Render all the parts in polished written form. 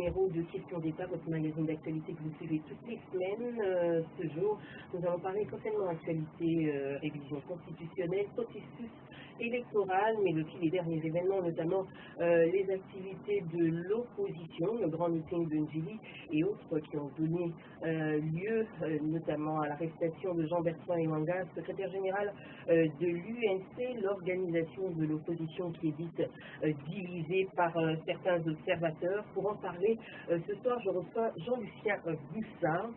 numéro de Questions d'État, votre magazine d'actualité que vous suivez toutes les semaines. Ce jour, nous allons parler concernant actualité, révision constitutionnelle, processus électoral, mais aussi les derniers événements, notamment les activités de l'opposition, le grand meeting de Njili et autres qui ont donné lieu notamment à l'arrestation de Jean-Bertrand Ewanga, secrétaire général de l'UNC, l'organisation de l'opposition qui est dite divisée par certains observateurs. Pour en parler, ce soir, je reçois Jean-Lucien Boussard,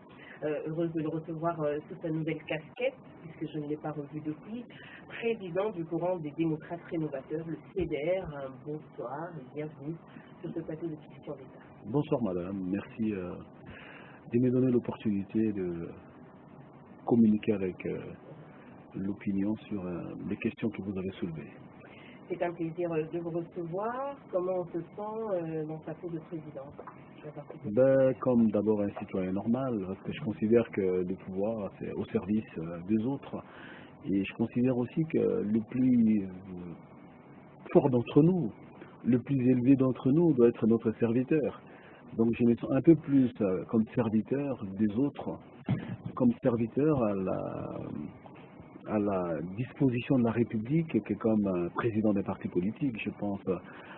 heureuse de le recevoir sous sa nouvelle casquette, puisque je ne l'ai pas revu depuis, président du courant des démocrates rénovateurs, le CDR. Bonsoir et bienvenue sur ce plateau de Questions d'État. Bonsoir madame, merci de me donner l'opportunité de communiquer avec l'opinion sur les questions que vous avez soulevées. C'est un plaisir de vous recevoir. Comment on se sent dans sa peau de président? Comme d'abord un citoyen normal, parce que je considère que le pouvoir, c'est au service des autres. Et je considère aussi que le plus fort d'entre nous, le plus élevé d'entre nous doit être notre serviteur. Donc je me sens un peu plus comme serviteur des autres, comme serviteur à la disposition de la République que comme président d'un parti politique. Je pense,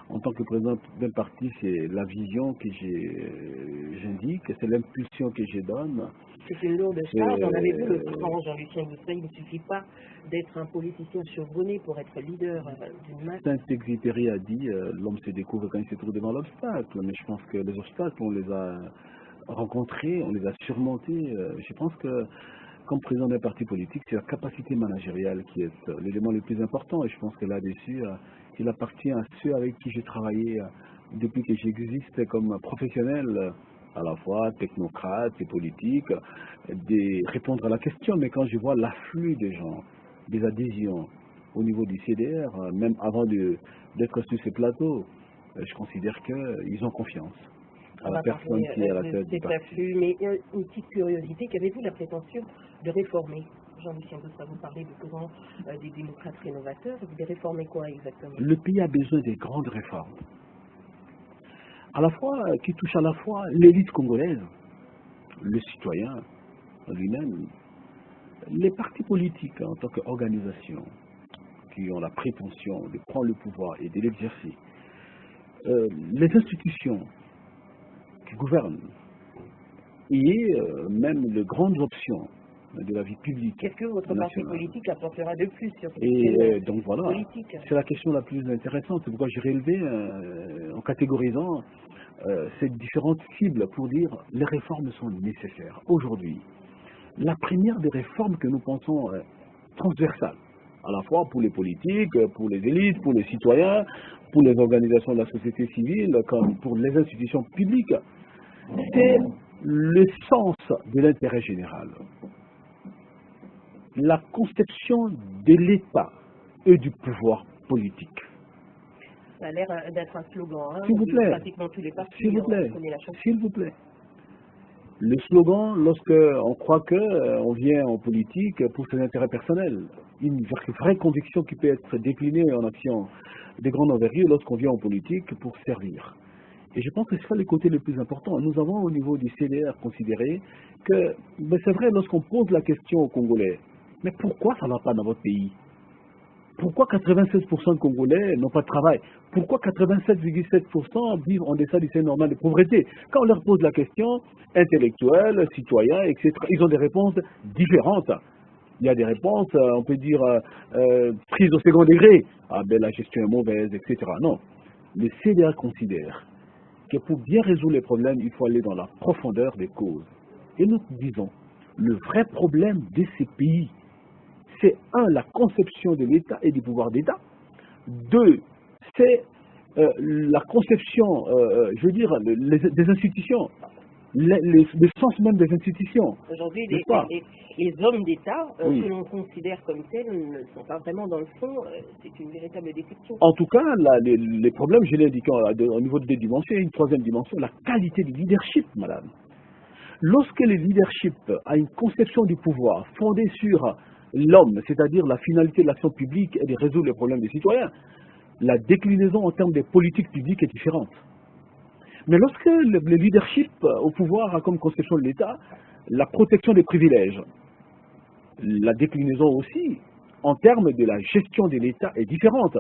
en tant que président d'un parti, c'est la vision que j'indique, c'est l'impulsion que je donne. C'est une lourde charge, en avez-vous le temps, Jean-Lucien Boussard? Il ne suffit pas d'être un politicien chevronné pour être leader d'une masse. Saint-Exupéry a dit l'homme se découvre quand il se trouve devant l'obstacle, mais je pense que les obstacles, on les a rencontrés, on les a surmontés. Je pense que comme président d'un parti politique, c'est la capacité managériale qui est l'élément le plus important, et je pense que là-dessus, il appartient à ceux avec qui j'ai travaillé depuis que j'existe comme professionnel, à la fois technocrate et politique, de répondre à la question. Mais quand je vois l'afflux des gens, des adhésions au niveau du CDR, même avant d'être sur ces plateaux, je considère qu'ils ont confiance à la personne qui est à la tête du parti. Mais une petite curiosité, qu'avez-vous la prétention de réformer? Jean-Lucien Boussard, vous parlez du courant des démocrates rénovateurs, vous voulez réformer quoi exactement? Le pays a besoin de grandes réformes, à la fois qui touchent à la fois l'élite congolaise, le citoyen lui-même, les partis politiques en tant qu'organisation qui ont la prétention de prendre le pouvoir et de l'exercer, les institutions qui gouvernent et même les grandes options de la vie publique. Qu'est-ce que votre parti politique apportera de plus sur cette Et donc voilà, politique? C'est la question la plus intéressante. C'est pourquoi j'ai relevé en catégorisant ces différentes cibles pour dire les réformes sont nécessaires. Aujourd'hui, la première des réformes que nous pensons transversales, à la fois pour les politiques, pour les élites, pour les citoyens, pour les organisations de la société civile, comme pour les institutions publiques, c'est le sens de l'intérêt général. La conception de l'État et du pouvoir politique. Ça a l'air d'être un slogan, s'il vous plaît, pratiquement tous les partis. S'il vous plaît, s'il vous plaît. Le slogan, lorsqu'on croit qu'on vient en politique pour ses intérêts personnels, une vraie conviction qui peut être déclinée en action de grande envergure lorsqu'on vient en politique pour servir. Et je pense que c'est ça le côté le plus important. Nous avons au niveau du CDR considéré que, c'est vrai, lorsqu'on pose la question aux Congolais, mais pourquoi ça ne va pas dans votre pays? Pourquoi 96% de Congolais n'ont pas de travail? Pourquoi 87,7% vivent en deçà du seuil normal de pauvreté? Quand on leur pose la question, intellectuels, citoyens, etc., ils ont des réponses différentes. Il y a des réponses, on peut dire, prises au second degré. Ah ben la gestion est mauvaise, etc. Non. Le CDA considère que pour bien résoudre les problèmes, il faut aller dans la profondeur des causes. Et nous disons, le vrai problème de ces pays, c'est la conception de l'État et du pouvoir d'État. Deux, c'est la conception, je veux dire, des institutions, le sens même des institutions. Aujourd'hui, les hommes d'État, que l'on considère comme tels, ne sont pas vraiment dans le fond, c'est une véritable déception. En tout cas, les problèmes, je l'ai indiqué au niveau de deux dimensions, une troisième dimension, la qualité du leadership, madame. Lorsque le leadership a une conception du pouvoir fondée sur l'homme, c'est-à-dire la finalité de l'action publique et de résoudre les problèmes des citoyens, la déclinaison en termes de politique publique est différente. Mais lorsque le leadership au pouvoir a comme conception de l'État la protection des privilèges, la déclinaison aussi, en termes de la gestion de l'État, est différente.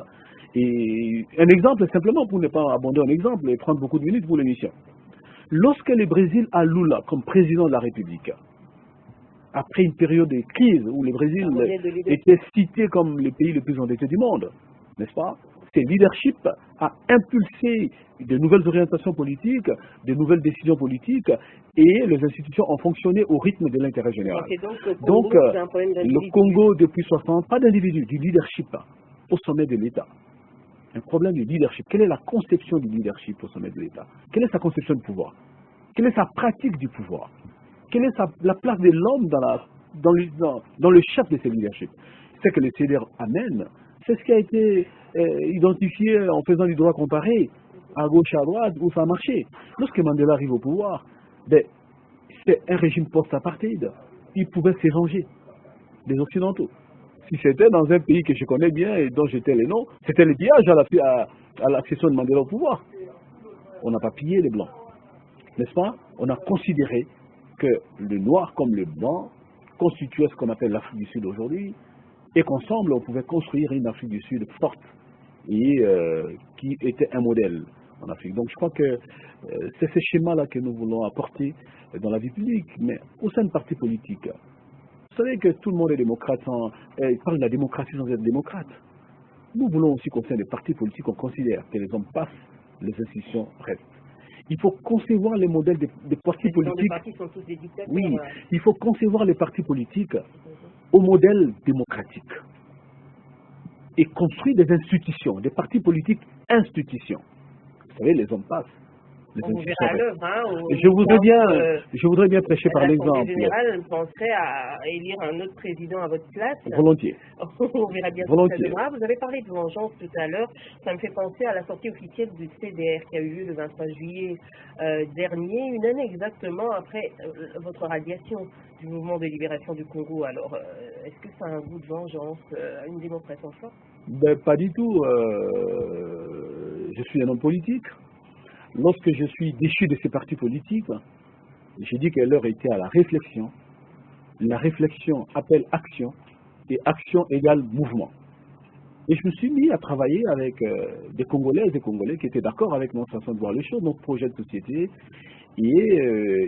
Et un exemple, simplement pour ne pas abonder un exemple et prendre beaucoup de minutes pour l'émission. Lorsque le Brésil a Lula comme président de la République, après une période de crise où le Brésil était cité comme le pays le plus endetté du monde, n'est-ce pas? Ce leadership a impulsé de nouvelles orientations politiques, de nouvelles décisions politiques, et les institutions ont fonctionné au rythme de l'intérêt général. Donc, le Congo, depuis 60, pas d'individu, du leadership au sommet de l'État. Un problème de leadership. Quelle est la conception du leadership au sommet de l'État? Quelle est sa conception du pouvoir? Quelle est sa pratique du pouvoir? Quelle est la place de l'homme dans le chef de ce leadership? C'est que le CDR amène, c'est ce qui a été identifié en faisant du droit comparé, à gauche, à droite, où ça a marché. Lorsque Mandela arrive au pouvoir, ben, c'est un régime post-apartheid. Il pouvait s'éranger des Occidentaux. Si c'était dans un pays que je connais bien et dont j'étais le nom, c'était le pillage à l'accession de Mandela au pouvoir. On n'a pas pillé les Blancs. N'est-ce pas? On a considéré que le noir comme le blanc constituait ce qu'on appelle l'Afrique du Sud aujourd'hui, et qu'ensemble on pouvait construire une Afrique du Sud forte et qui était un modèle en Afrique. Donc je crois que c'est ce schéma-là que nous voulons apporter dans la vie publique, mais au sein de partis politiques. Vous savez que tout le monde est démocrate, il parle de la démocratie sans être démocrate. Nous voulons aussi qu'au sein des partis politiques, on considère que les hommes passent, les institutions restent. Il faut concevoir les modèles des partis politiques. Les partis sont tous des dictateurs. Oui, il faut concevoir les partis politiques au modèle démocratique et construire des institutions, des partis politiques institutions. Vous savez, les hommes passent. On vous verra à l'œuvre. Je voudrais bien prêcher par l'exemple. L'Assemblée générale penserait à élire un autre président à votre place. Volontiers. On verra bien ce que ça donnera. Vous avez parlé de vengeance tout à l'heure. Ça me fait penser à la sortie officielle du CDR qui a eu lieu le 23 juillet dernier, une année exactement après votre radiation du mouvement de libération du Congo. Alors, est-ce que ça a un goût de vengeance, une démonstration forte? Ben, pas du tout. Je suis un homme politique. Lorsque je suis déchu de ces partis politiques, j'ai dit que l'heure était à la réflexion. La réflexion appelle action, et action égale mouvement. Et je me suis mis à travailler avec des Congolaises et des Congolais qui étaient d'accord avec notre façon de voir les choses, notre projet de société. Et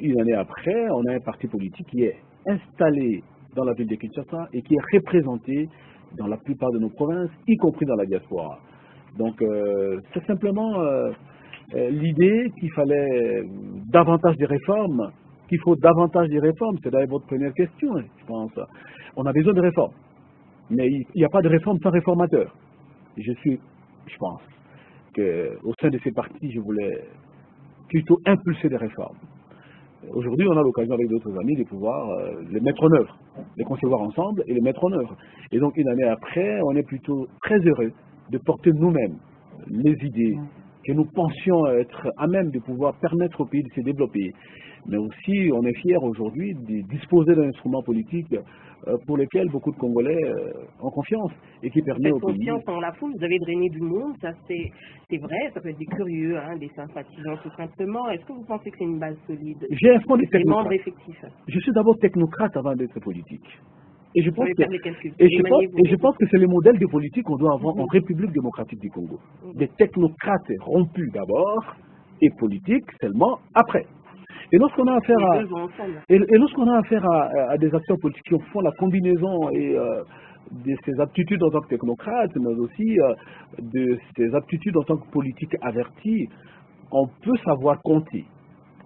une année après, on a un parti politique qui est installé dans la ville de Kinshasa et qui est représenté dans la plupart de nos provinces, y compris dans la diaspora. Donc, c'est simplement l'idée qu'il fallait davantage de réformes, qu'il faut davantage de réformes. C'est d'ailleurs votre première question, je pense. On a besoin de réformes. Mais il n'y a pas de réforme sans réformateur. Je pense qu'au sein de ces partis, je voulais plutôt impulser des réformes. Aujourd'hui, on a l'occasion avec d'autres amis de pouvoir les mettre en œuvre, les concevoir ensemble et les mettre en œuvre. Et donc, une année après, on est plutôt très heureux de porter nous-mêmes les idées que nous pensions être à même de pouvoir permettre au pays de se développer. Mais aussi, on est fiers aujourd'hui de disposer d'un instrument politique pour lequel beaucoup de Congolais ont confiance et qui permet au pays... Cette confiance, on la fout, vous avez drainé du monde, ça c'est vrai, ça peut être des curieux, hein, des sympathisants tout simplement. Est-ce que vous pensez que c'est une base solide? J'ai un fond de technocrate. Des membres effectifs. Je suis d'abord technocrate avant d'être politique. Et je pense que c'est le modèle de politique qu'on doit avoir en République démocratique du Congo. Des technocrates rompus d'abord et politiques seulement après. Et lorsqu'on a affaire à des acteurs politiques qui font la combinaison de ces aptitudes en tant que technocrate, mais aussi de ces aptitudes en tant que politique averti, on peut savoir compter,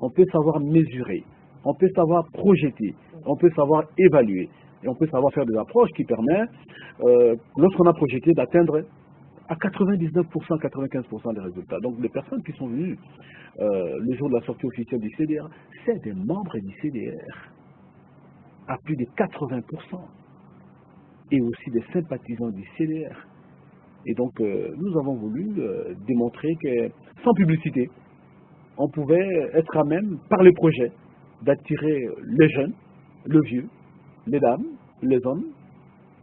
on peut savoir mesurer, on peut savoir projeter, on peut savoir évaluer. Et on peut savoir faire des approches qui permettent, lorsqu'on a projeté, d'atteindre à 99%, 95% des résultats. Donc les personnes qui sont venues le jour de la sortie officielle du CDR, c'est des membres du CDR, à plus de 80%, et aussi des sympathisants du CDR. Et donc nous avons voulu démontrer que, sans publicité, on pouvait être à même, par les projets, d'attirer les jeunes, le vieux, les dames, les hommes,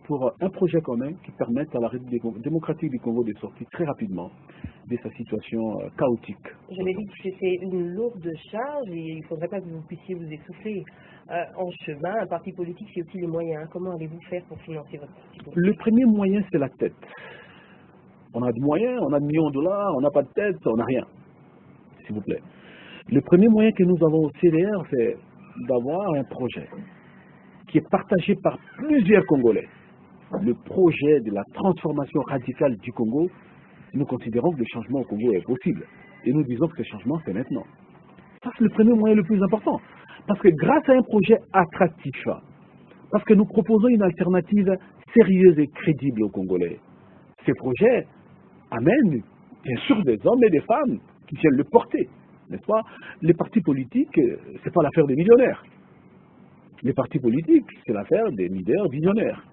pour un projet commun qui permette à la République démocratique du Congo de sortir très rapidement de sa situation chaotique. Je l'ai dit que c'était une lourde charge et il ne faudrait pas que vous puissiez vous essouffler. En chemin, un parti politique, c'est aussi les moyens. Comment allez-vous faire pour financer votre parti politique? Le premier moyen, c'est la tête. On a des moyens, on a des millions de dollars, on n'a pas de tête, on n'a rien, s'il vous plaît. Le premier moyen que nous avons au CDR, c'est d'avoir un projet qui est partagé par plusieurs Congolais. Le projet de la transformation radicale du Congo, nous considérons que le changement au Congo est possible. Et nous disons que ce changement, c'est maintenant. Ça, c'est le premier moyen le plus important. Parce que grâce à un projet attractif, parce que nous proposons une alternative sérieuse et crédible aux Congolais, ces projets amènent, bien sûr, des hommes et des femmes qui viennent le porter. N'est-ce pas? Les partis politiques, ce n'est pas l'affaire des millionnaires. Les partis politiques, c'est l'affaire des leaders visionnaires.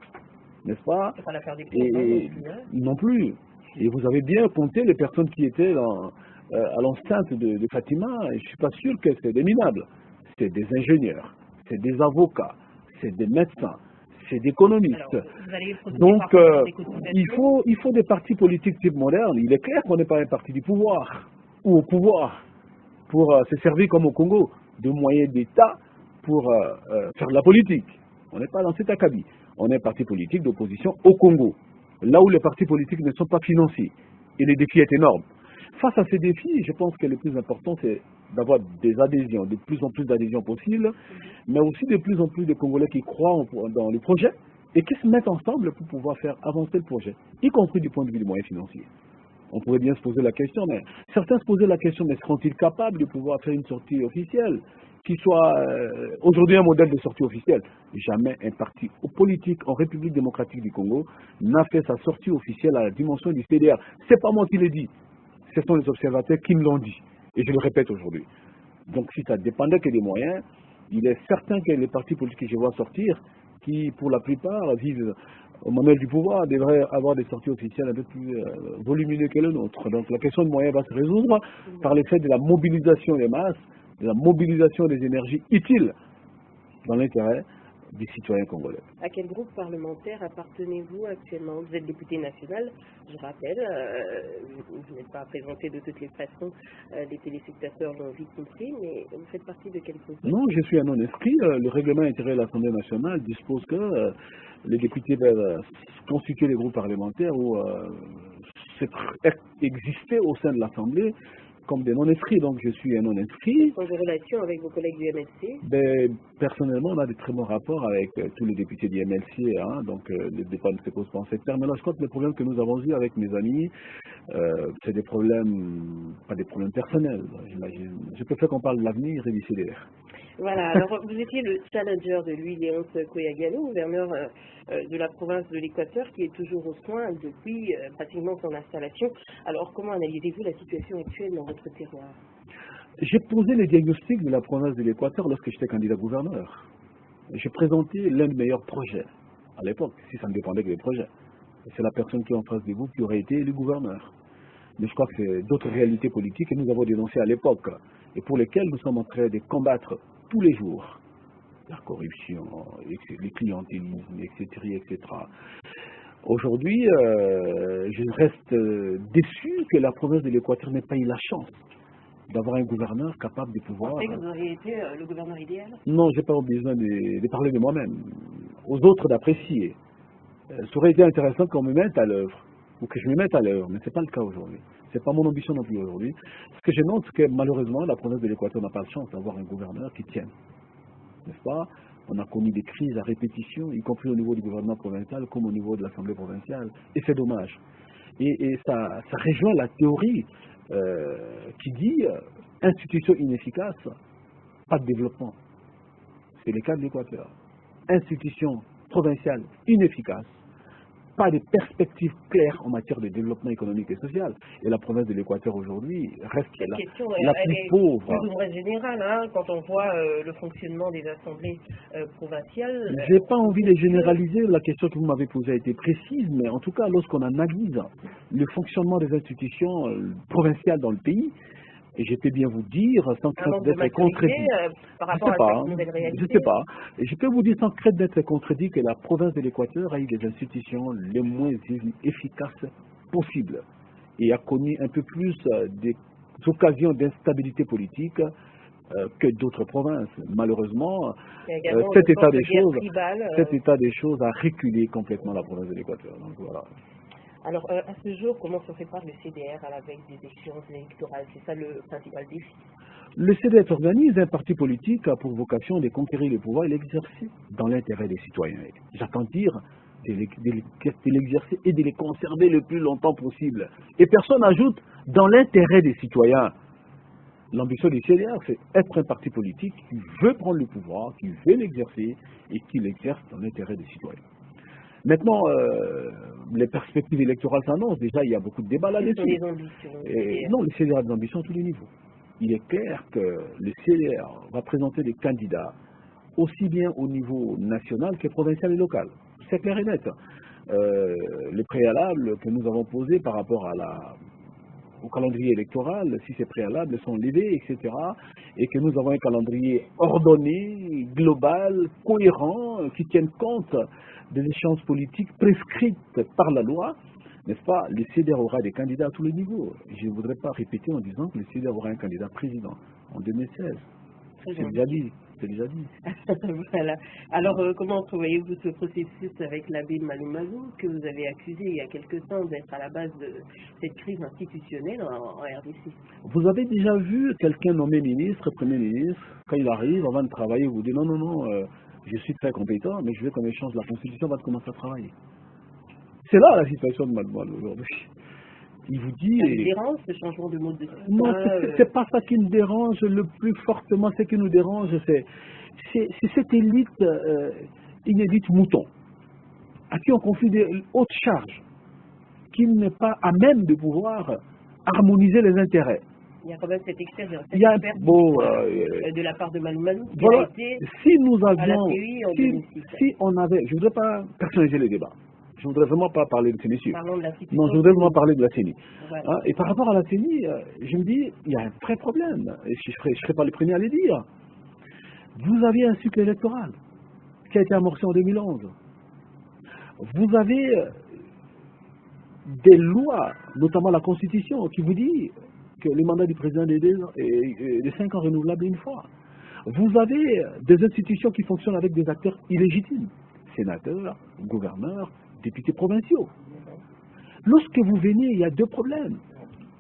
N'est-ce pas? C'est pas l'affaire des présidents non plus. Et vous avez bien compté les personnes qui étaient à l'enceinte de Fatima, et je ne suis pas sûr que c'est des minables. C'est des ingénieurs, c'est des avocats, c'est des médecins, c'est des économistes. Donc, il faut des partis politiques type moderne. Il est clair qu'on n'est pas un parti du pouvoir, ou au pouvoir, pour se servir comme au Congo, de moyens d'État pour faire de la politique. On n'est pas dans cet acabit. On est un parti politique d'opposition au Congo, là où les partis politiques ne sont pas financés. Et le défi est énorme. Face à ces défis, je pense que le plus important, c'est d'avoir des adhésions, de plus en plus d'adhésions possibles, mais aussi de plus en plus de Congolais qui croient dans le projet et qui se mettent ensemble pour pouvoir faire avancer le projet, y compris du point de vue des moyens financiers. On pourrait bien se poser la question, mais certains se posaient la question, mais seront-ils capables de pouvoir faire une sortie officielle qui soit aujourd'hui un modèle de sortie officielle? Jamais un parti politique en République démocratique du Congo n'a fait sa sortie officielle à la dimension du CDR. C'est pas moi qui l'ai dit, ce sont les observateurs qui me l'ont dit. Et je le répète aujourd'hui. Donc si ça dépendait que des moyens, il est certain que les partis politiques que je vois sortir, qui pour la plupart vivent au manuel du pouvoir, devraient avoir des sorties officielles un peu plus volumineuses que le nôtre. Donc la question de moyens va se résoudre par l'effet de la mobilisation des masses, de la mobilisation des énergies utiles dans l'intérêt des citoyens congolais. À quel groupe parlementaire appartenez-vous actuellement? Vous êtes député national, je rappelle, vous n'êtes pas présenté de toutes les façons, les téléspectateurs l'ont vite compris, mais vous faites partie de quel groupe? Non, je suis un non-inscrit. Le règlement intérieur de l'Assemblée nationale dispose que les députés doivent constituer des groupes parlementaires ou exister au sein de l'Assemblée comme des non-inscrits, donc je suis un non-inscrit. Quelles sont vos relations avec vos collègues du MLC? Personnellement, on a de très bons rapports avec tous les députés du MLC, donc le débat ne se pose pas en ces termes. Mais là, je crois que les problèmes que nous avons eus avec mes amis, c'est des problèmes, pas des problèmes personnels, j'imagine. Je préfère qu'on parle de l'avenir et du CDR. Voilà, alors vous étiez le challenger de Louis-Léonce Koyagalo, gouverneur de la province de l'Équateur, qui est toujours aux soins depuis pratiquement son installation. Alors comment analysez-vous la situation actuelle dans votre terroir? J'ai posé le diagnostic de la province de l'Équateur lorsque j'étais candidat gouverneur. J'ai présenté l'un des meilleurs projets à l'époque, si ça ne dépendait que des projets. C'est la personne qui est en face de vous qui aurait été élu gouverneur. Mais je crois que c'est d'autres réalités politiques que nous avons dénoncées à l'époque et pour lesquelles nous sommes en train de combattre tous les jours. La corruption, les clientélismes, etc. Aujourd'hui, je reste déçu que la province de l'Équateur n'ait pas eu la chance d'avoir un gouverneur capable de pouvoir... Vous pensez que vous auriez été le gouverneur idéal? Non, je n'ai pas besoin de parler de moi-même. Aux autres d'apprécier. Ça aurait été intéressant qu'on me mette à l'œuvre, ou que je me mette à l'œuvre, mais ce n'est pas le cas aujourd'hui. Ce n'est pas mon ambition non plus aujourd'hui. Ce que je note, c'est que malheureusement, la province de l'Équateur n'a pas de chance d'avoir un gouverneur qui tienne. N'est-ce pas? On a connu des crises à répétition, y compris au niveau du gouvernement provincial, comme au niveau de l'Assemblée provinciale. Et c'est dommage. Et ça rejoint la théorie qui dit institution inefficace, pas de développement. C'est le cas de l'Équateur. Institution provinciale inefficace, pas de perspectives claires en matière de développement économique et social. Et la province de l'Équateur aujourd'hui reste la plus pauvre. C'est une vraie générale, quand on voit le fonctionnement des assemblées provinciales. Je n'ai pas envie de généraliser, la question que vous m'avez posée a été précise, mais en tout cas, lorsqu'on analyse le fonctionnement des institutions provinciales dans le pays, Et je peux bien vous dire, sans Un crainte manque de d'être maturité contredit, par je rapport sais à pas, cette nouvelle réalité. je sais pas. Et je peux vous dire sans crainte d'être contredit que la province de l'Équateur a eu des institutions les moins efficaces possibles et a connu un peu plus des occasions d'instabilité politique que d'autres provinces. Malheureusement, Il y a également cet une état forme de des guerre choses, tribale. a reculé complètement la province de l'Équateur. Donc voilà. Alors, à ce jour, comment se prépare le CDR à la veille des échéances électorales? C'est ça le principal défi. Le CDF organise un parti politique a pour vocation de conquérir le pouvoir et l'exercer dans l'intérêt des citoyens. J'entends dire de l'exercer et de les conserver le plus longtemps possible. Et personne n'ajoute dans l'intérêt des citoyens. L'ambition du CDR, c'est être un parti politique qui veut prendre le pouvoir, qui veut l'exercer et qui l'exerce dans l'intérêt des citoyens. Maintenant, les perspectives électorales s'annoncent. Déjà, il y a beaucoup de débats Quelles sont là-dessus. les ambitions du CDR? Non, le CDR a des ambitions à tous les niveaux. Il est clair que le CDR va présenter des candidats aussi bien au niveau national que provincial et local. C'est clair et net. Les préalables que nous avons posés par rapport au calendrier électoral, si ces préalables sont levés, etc., et que nous avons un calendrier ordonné, global, cohérent, qui tienne compte des échéances politiques prescrites par la loi, n'est-ce pas, le CDR aura des candidats à tous les niveaux. Je ne voudrais pas répéter en disant que le CDR aura un candidat président en 2016. C'est déjà dit. C'est déjà dit. Voilà. Alors, comment entrevoyez-vous ce processus avec l'abbé Malou Mazou, que vous avez accusé il y a quelque temps d'être à la base de cette crise institutionnelle en RDC? Vous avez déjà vu quelqu'un nommé ministre, Premier ministre, quand il arrive, avant de travailler, vous dit non, je suis très compétent, mais je veux qu'on échange la Constitution avant de commencer à travailler. C'est là la situation de Malou aujourd'hui. Il vous dit... Ça vous dérange ce changement de mode de scrutin? Non, c'est pas ça qui nous dérange le plus fortement. Ce qui nous dérange, c'est cette élite, une élite mouton, à qui on confie des hautes charges, qui n'est pas à même de pouvoir harmoniser les intérêts. Il y a quand même cette expérience de la part de Malou Mazou qui voilà, a été si nous à la avions, CUI en 2006. si on avait, je ne voudrais pas personnaliser les débats. Je ne voudrais vraiment pas parler de ces messieurs. Parlons de la Non, je voudrais vraiment parler de la CENI. Voilà. Hein, et par rapport à la CENI, je me dis, il y a un vrai problème. Et je ne serai pas le premier à le dire. Vous aviez un cycle électoral qui a été amorcé en 2011. Vous avez des lois, notamment la Constitution, qui vous dit que le mandat du président est de 5 ans renouvelable une fois. Vous avez des institutions qui fonctionnent avec des acteurs illégitimes, sénateurs, gouverneurs, députés provinciaux. Lorsque vous venez, il y a deux problèmes.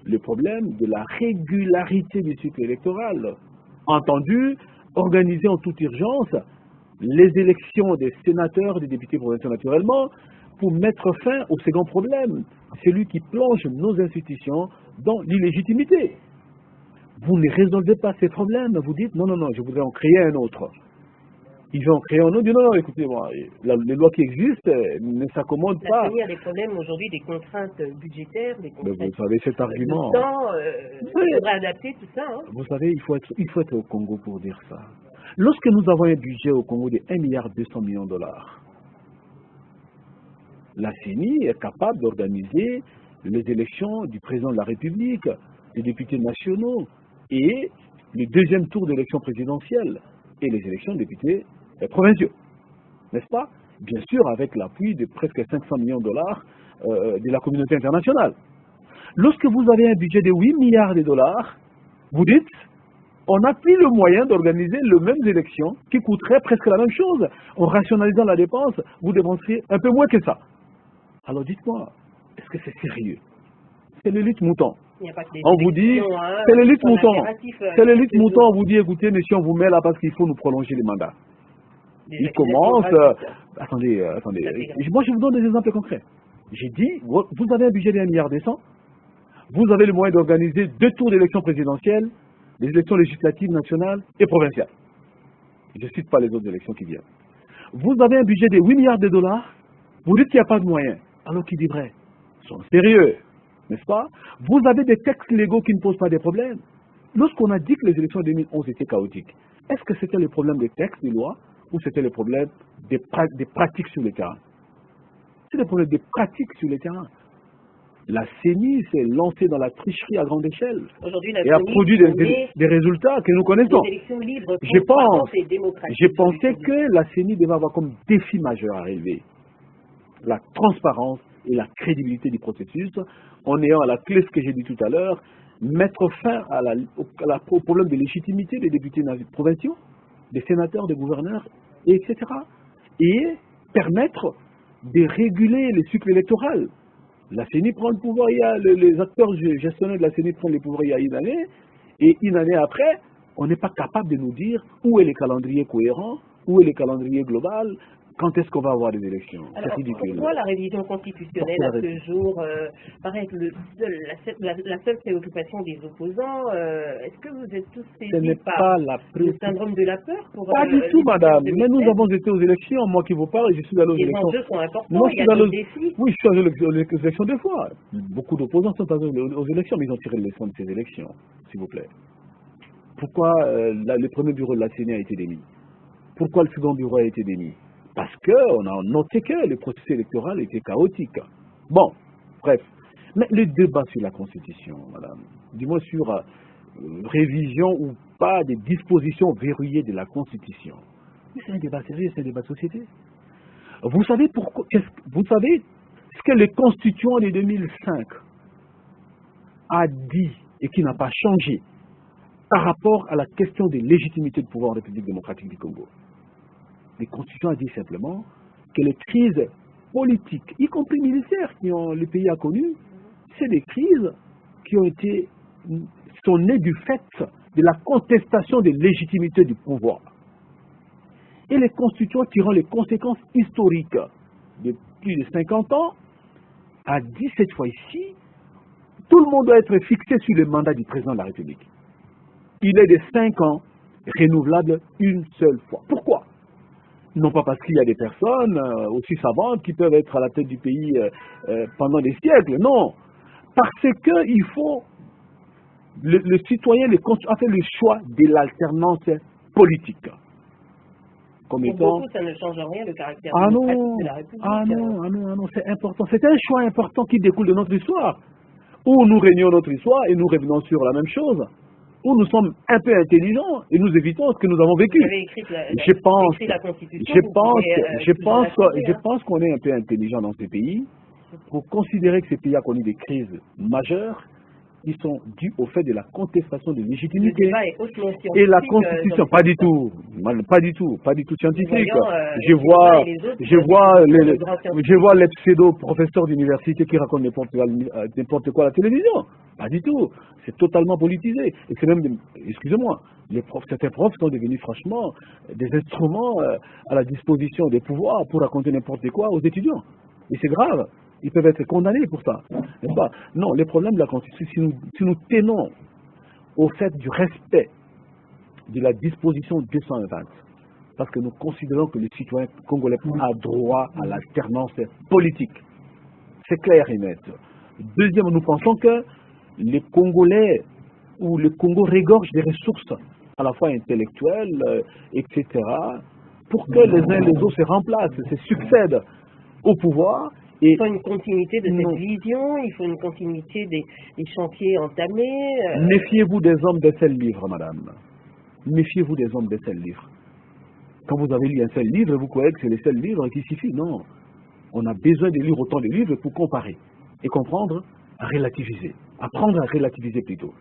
Le problème de la régularité du cycle électoral, entendu, organiser en toute urgence les élections des sénateurs, des députés provinciaux naturellement, pour mettre fin au second problème, celui qui plonge nos institutions dans l'illégitimité. Vous ne résolvez pas ces problèmes, vous dites non, je voudrais en créer un autre. Ils vont créer un autre, non, écoutez-moi, les lois qui existent ne s'accommodent pas. Il y a des problèmes aujourd'hui, des contraintes budgétaires, des contraintes. Mais vous savez cet argument. Il faudrait adapter tout ça. Hein. Vous savez, il faut être au Congo pour dire ça. Lorsque nous avons un budget au Congo de 1,2 milliard $, la CENI est capable d'organiser les élections du président de la République, des députés nationaux et le deuxième tour d'élection présidentielle et les élections de députés provinciaux. N'est-ce pas? Bien sûr, avec l'appui de presque 500 millions de dollars de la communauté internationale. Lorsque vous avez un budget de 8 milliards de dollars, vous dites, on n'a plus le moyen d'organiser les mêmes élections qui coûteraient presque la même chose. En rationalisant la dépense, vous dépenseriez un peu moins que ça. Alors dites-moi, est-ce que c'est sérieux? C'est l'élite mouton. On vous dit, c'est l'élite mouton. C'est l'élite mouton, on vous dit, écoutez, monsieur, on vous met là parce qu'il faut nous prolonger les mandats. Il commence... attendez. Moi, je vous donne des exemples concrets. J'ai dit, vous avez un budget de 1,2 milliard, vous avez le moyen d'organiser 2 tours d'élections présidentielles, les élections législatives nationales et provinciales. Je ne cite pas les autres élections qui viennent. Vous avez un budget de 8 milliards de dollars, vous dites qu'il n'y a pas de moyens. Alors qui dit vrai? Ils sont sérieux, n'est-ce pas? Vous avez des textes légaux qui ne posent pas de problèmes. Lorsqu'on a dit que les élections de 2011 étaient chaotiques, est-ce que c'était le problème des textes, des lois, ou c'était le problème des pratiques sur le terrain? C'est le problème des pratiques sur le terrain. La CENI s'est lancée dans la tricherie à grande échelle Aujourd'hui, la et a CENI produit des résultats que nous connaissons. des élections libres, Je pense, et démocratiques. j'ai pensé que la CENI devait avoir comme défi majeur à relever la transparence et la crédibilité du processus, en ayant à la clé ce que j'ai dit tout à l'heure, mettre fin au problème de légitimité des députés provinciaux, des sénateurs, des gouverneurs, etc. Et permettre de réguler le cycle électoral. La CENI prend le pouvoir, les acteurs gestionnaires de la CENI prennent le pouvoir il y a une année, et une année après, on n'est pas capable de nous dire où est le calendrier cohérent, où est le calendrier global, quand est-ce qu'on va avoir des élections. C'est ridicule. Pourquoi la révision constitutionnelle à ce jour paraît être la seule préoccupation des opposants? Est-ce que vous êtes tous saisis par le syndrome de la peur Pas du tout, madame. Mais nous avons été aux élections. Moi qui vous parle, je suis allé aux élections. Les enjeux sont importants, il y a des défis. Oui, je suis allé aux élections deux fois. Beaucoup d'opposants sont allés aux élections, mais ils ont tiré le leçon de ces élections, s'il vous plaît. Pourquoi le premier bureau de la CENI a été démis? Pourquoi le second bureau a été démis? Parce qu'on a noté que le processus électoral était chaotique. Bon, bref. Mais le débat sur la Constitution, madame, du moins sur révision ou pas des dispositions verrouillées de la Constitution, c'est un débat sérieux, c'est un débat de société. Vous savez pourquoi? Vous savez ce que le constituant de 2005 a dit et qui n'a pas changé par rapport à la question de légitimité du pouvoir en République démocratique du Congo? Le constituant a dit simplement que les crises politiques, y compris militaires, le pays a connues, c'est des crises qui sont nées du fait de la contestation de légitimité du pouvoir. Et les constituants, tirant les conséquences historiques de plus de 50 ans, a dit cette fois-ci, tout le monde doit être fixé sur le mandat du président de la République. Il est de 5 ans, renouvelable une seule fois. Pourquoi? Non pas parce qu'il y a des personnes aussi savantes qui peuvent être à la tête du pays pendant des siècles, non. Parce qu'il faut, le citoyen a fait le choix de l'alternance politique. Comme Pour étant... beaucoup, ça ne change rien le caractère démocratique de la République. Ah non, c'est important. C'est un choix important qui découle de notre histoire. Où nous régnons notre histoire et nous revenons sur la même chose. Où nous sommes un peu intelligents et nous évitons ce que nous avons vécu. Vous avez écrit la Constitution. Je pense qu'on est un peu intelligent dans ces pays pour considérer que ces pays ont connu des crises majeures qui sont dues au fait de la contestation de légitimité. Le débat est hautement scientifique. Et la Constitution, pas du tout scientifique. Je vois les pseudo-professeurs d'université qui racontent n'importe quoi à la télévision. Pas du tout. C'est totalement politisé. Et c'est même, excusez-moi, certains profs sont devenus franchement des instruments à la disposition des pouvoirs pour raconter n'importe quoi aux étudiants. Et c'est grave. Ils peuvent être condamnés pour ça. N'est-ce pas? Non, les problèmes de la Constitution, si nous tenons au fait du respect de la disposition 220, parce que nous considérons que le citoyen congolais a droit à l'alternance politique. C'est clair et net. Deuxièmement, nous pensons que les Congolais ou le Congo regorge des ressources à la fois intellectuelles, etc., pour que les uns et les autres se remplacent, se succèdent au pouvoir. Il faut une continuité de cette vision, il faut une continuité des chantiers entamés. Méfiez-vous des hommes d'un seul livre, madame. Méfiez-vous des hommes d'un seul livre. Quand vous avez lu un seul livre, vous croyez que c'est le seul livre qui suffit. Non. On a besoin de lire autant de livres pour comparer et comprendre, à relativiser. Apprendre à relativiser plutôt.